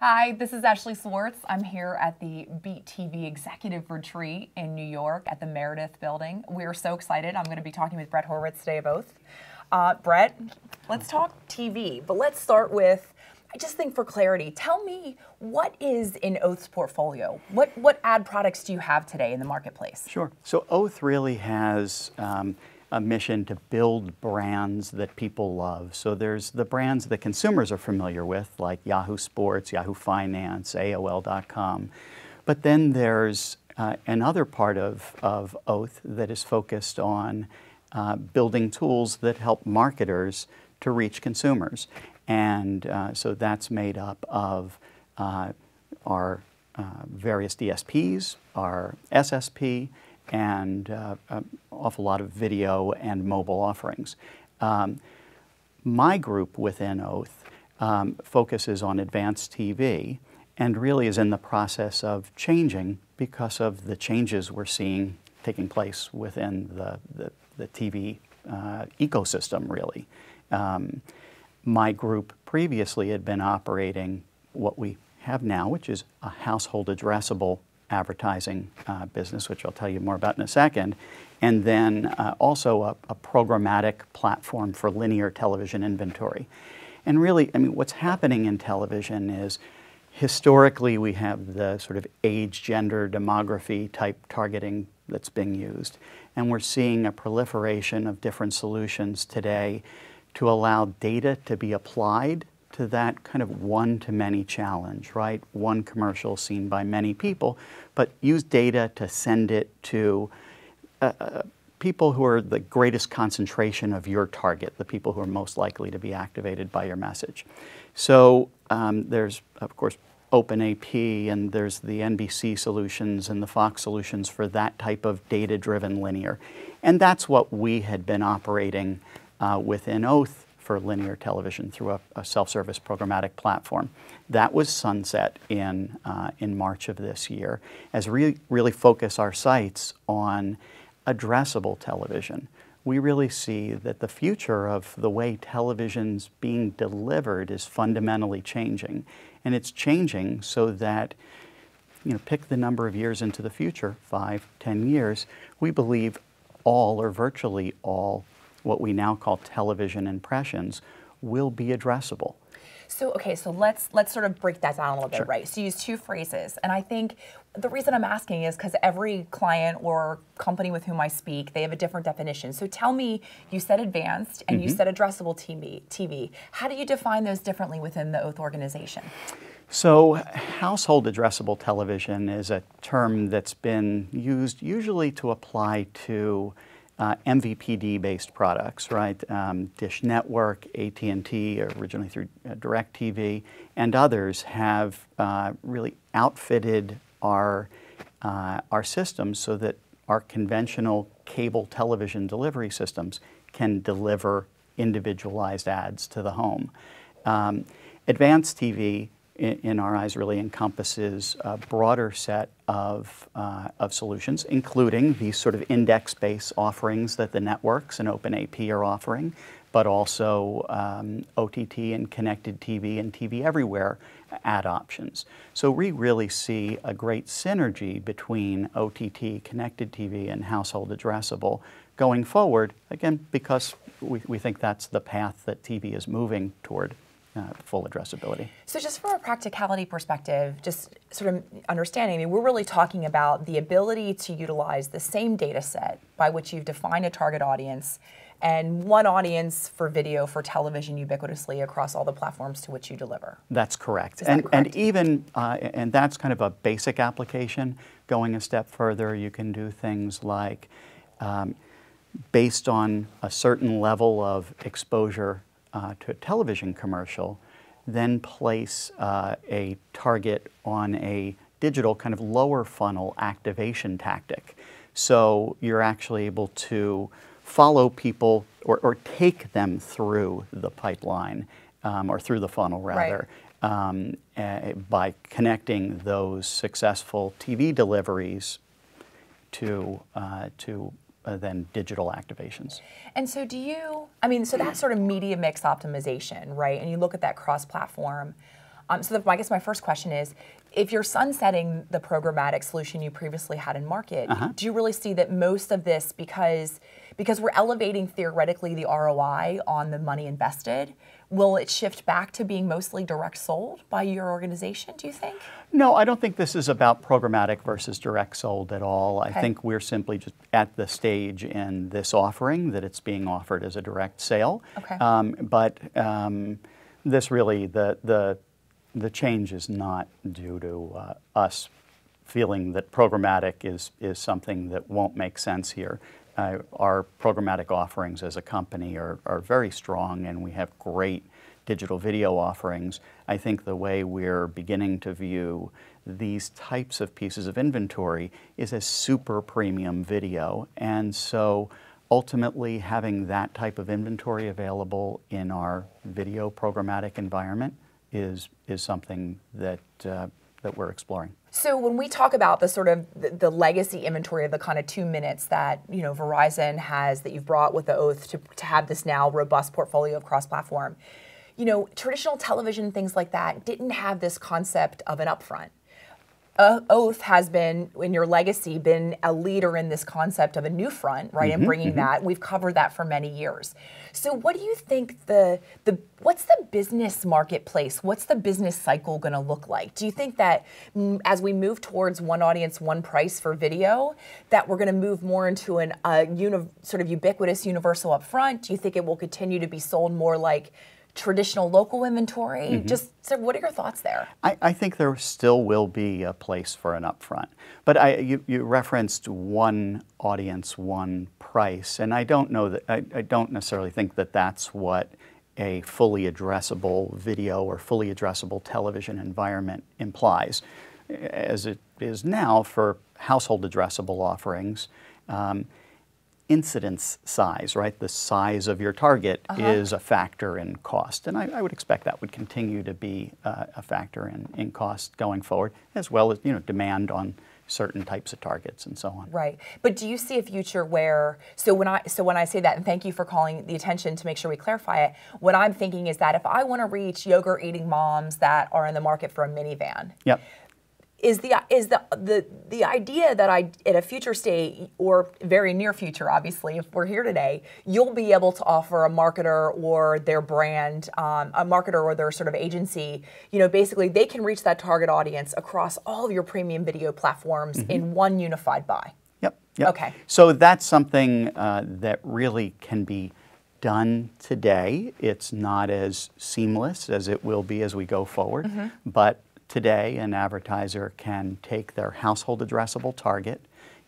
Hi, this is Ashley Swartz. I'm here at the Beet TV Executive Retreat in New York at the Meredith building. We're so excited. I'm going to be talking with Brett Hurwitz today of Oath. Brett, let's talk TV, but let's start with, I just think for clarity, tell me what is in Oath's portfolio? What ad products do you have today in the marketplace? Sure. So Oath really has a mission to build brands that people love. So there's the brands that consumers are familiar with, like Yahoo Sports, Yahoo Finance, AOL.com. But then there's another part of Oath that is focused on building tools that help marketers to reach consumers. And so that's made up of our various DSPs, our SSP, and an awful lot of video and mobile offerings. My group within Oath focuses on advanced TV and really is in the process of changing because of the changes we're seeing taking place within the TV ecosystem, really. My group previously had been operating what we have now, which is a household addressable advertising business, which I'll tell you more about in a second, and then also a programmatic platform for linear television inventory. And really, I mean, what's happening in television is historically we have the sort of age, gender, demography type targeting that's being used. And we're seeing a proliferation of different solutions today to allow data to be applied to that kind of one-to-many challenge, right? One commercial seen by many people, but use data to send it to people who are the greatest concentration of your target, the people who are most likely to be activated by your message. So there's, of course, OpenAP, and there's the NBC solutions and the Fox solutions for that type of data-driven linear. And that's what we had been operating within Oath for linear television through a self-service programmatic platform. That was sunset in March of this year as we really focus our sights on addressable television. We really see that the future of the way television's being delivered is fundamentally changing. And it's changing so that, you know, pick the number of years into the future, 5, 10 years, we believe all or virtually all what we now call television impressions will be addressable. So, okay, so let's sort of break that down a little bit, Sure. right? So you use two phrases, and I think the reason I'm asking is because every client or company with whom I speak, they have a different definition. So tell me, you said advanced and you said addressable TV. How do you define those differently within the Oath organization? So household addressable television is a term that's been used usually to apply to MVPD-based products, right? Dish Network, AT&T, originally through DirecTV, and others have really outfitted our systems so that our conventional cable television delivery systems can deliver individualized ads to the home. Advanced TV, in our eyes, really encompasses a broader set of solutions, including these sort of index-based offerings that the networks and OpenAP are offering, but also OTT and connected TV and TV everywhere ad options. So we really see a great synergy between OTT, connected TV, and household addressable going forward, again, because we think that's the path that TV is moving toward. Full addressability. So just from a practicality perspective, just sort of understanding, I mean, we're really talking about the ability to utilize the same data set by which you've defined a target audience and one audience for video, for television ubiquitously across all the platforms to which you deliver. That's correct. Is that correct? And even, and that's kind of a basic application. Going a step further, you can do things like, based on a certain level of exposure to a television commercial, then place a target on a digital kind of lower funnel activation tactic. So you're actually able to follow people or take them through the pipeline or through the funnel rather, by connecting those successful TV deliveries to then digital activations. And so do you, I mean, so that sort of media mix optimization, right? And you look at that cross-platform. I guess my first question is, if you're sunsetting the programmatic solution you previously had in market, do you really see that most of this, because we're elevating theoretically the ROI on the money invested, will it shift back to being mostly direct sold by your organization, do you think? No, I don't think this is about programmatic versus direct sold at all. I think we're simply just at the stage in this offering that it's being offered as a direct sale. This really, the change is not due to us feeling that programmatic is something that won't make sense here. Our programmatic offerings as a company are very strong, and we have great digital video offerings. I think the way we're beginning to view these types of pieces of inventory is as super premium video, and so ultimately having that type of inventory available in our video programmatic environment is something that we're exploring. So when we talk about the sort of the legacy inventory of the kind of 2 minutes that Verizon has, that you've brought with the Oath to have this now robust portfolio of cross-platform, traditional television, things like that, didn't have this concept of an upfront. Oath has been, in your legacy, been a leader in this concept of a new front, right, and bringing that. We've covered that for many years. So what do you think what's the business marketplace, what's the business cycle going to look like? Do you think that as we move towards one audience, one price for video, that we're going to move more into sort of ubiquitous universal upfront? Do you think it will continue to be sold more like traditional local inventory? Just so what are your thoughts there? I think there still will be a place for an upfront. But you referenced one audience, one price, and I don't know that I don't necessarily think that that's what a fully addressable video or fully addressable television environment implies. As it is now for household addressable offerings, incidence size, right? The size of your target is a factor in cost. And I would expect that would continue to be a factor in cost going forward, as well as demand on certain types of targets and so on. Right. But do you see a future where, so when I say that, and thank you for calling the attention to make sure we clarify it, what I'm thinking is that if I want to reach yogurt eating moms that are in the market for a minivan, is the idea that at a future state, or very near future, obviously, if we're here today, you'll be able to offer a marketer or their brand, a marketer or their sort of agency, basically they can reach that target audience across all of your premium video platforms in one unified buy. Yep. Okay. So that's something that really can be done today. It's not as seamless as it will be as we go forward, but today, an advertiser can take their household addressable target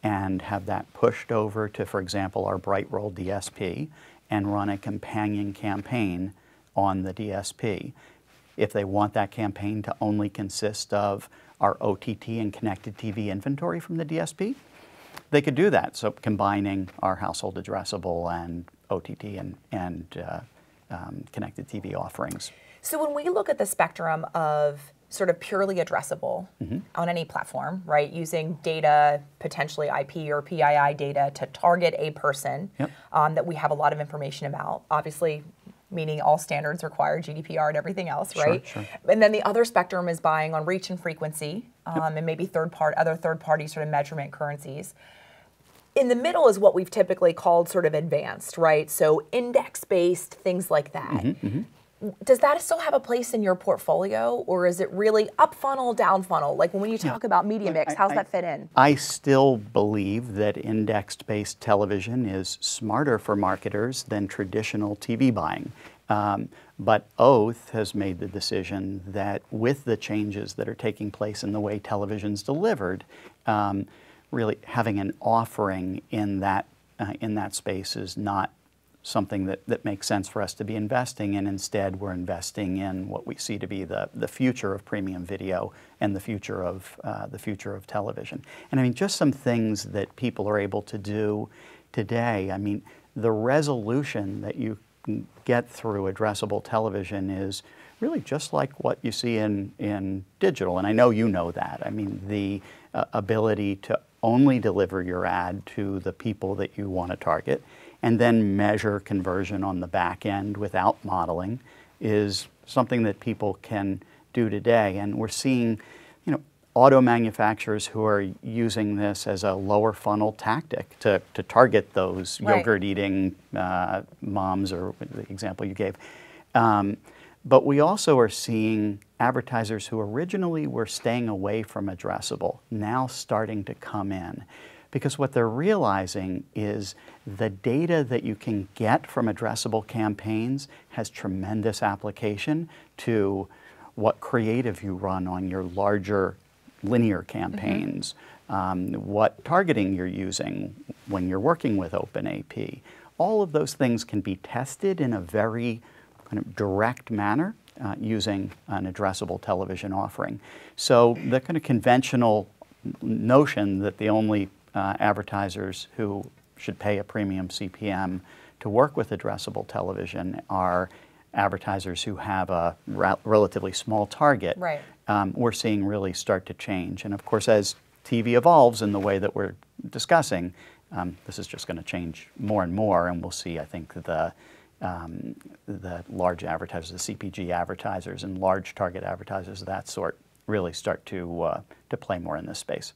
and have that pushed over to, for example, our Bright Roll DSP and run a companion campaign on the DSP. If they want that campaign to only consist of our OTT and connected TV inventory from the DSP, they could do that. So combining our household addressable and OTT and connected TV offerings. So when we look at the spectrum of sort of purely addressable on any platform, right? Using data, potentially IP or PII data to target a person that we have a lot of information about, obviously meeting all standards required, GDPR and everything else, right? Sure. And then the other spectrum is buying on reach and frequency, and maybe other third-party sort of measurement currencies. In the middle is what we've typically called sort of advanced, right? So index-based, things like that. Does that still have a place in your portfolio, or is it really up funnel, down funnel? Like when you talk about media mix, how's that fit in? I still believe that indexed-based television is smarter for marketers than traditional TV buying. But Oath has made the decision that with the changes that are taking place in the way television's delivered, really having an offering in that space is not something that makes sense for us to be investing in. Instead, we're investing in what we see to be the future of premium video and the future of television. And I mean, just some things that people are able to do today. I mean, the resolution that you can get through addressable television is really just like what you see in digital. And I know you know that. I mean, the ability to only deliver your ad to the people that you want to target, and then measure conversion on the back end without modeling, is something that people can do today. And we're seeing, auto manufacturers who are using this as a lower funnel tactic to target those yogurt eating moms, or the example you gave. But we also are seeing advertisers who originally were staying away from addressable now starting to come in. Because what they're realizing is the data that you can get from addressable campaigns has tremendous application to what creative you run on your larger linear campaigns, what targeting you're using when you're working with OpenAP. All of those things can be tested in a very kind of direct manner using an addressable television offering. So the kind of conventional notion that the only advertisers who should pay a premium CPM to work with addressable television are advertisers who have a relatively small target, we're seeing really start to change. And of course, as TV evolves in the way that we're discussing, this is just going to change more and more, and we'll see, I think, the large advertisers, the CPG advertisers and large target advertisers of that sort really start to play more in this space.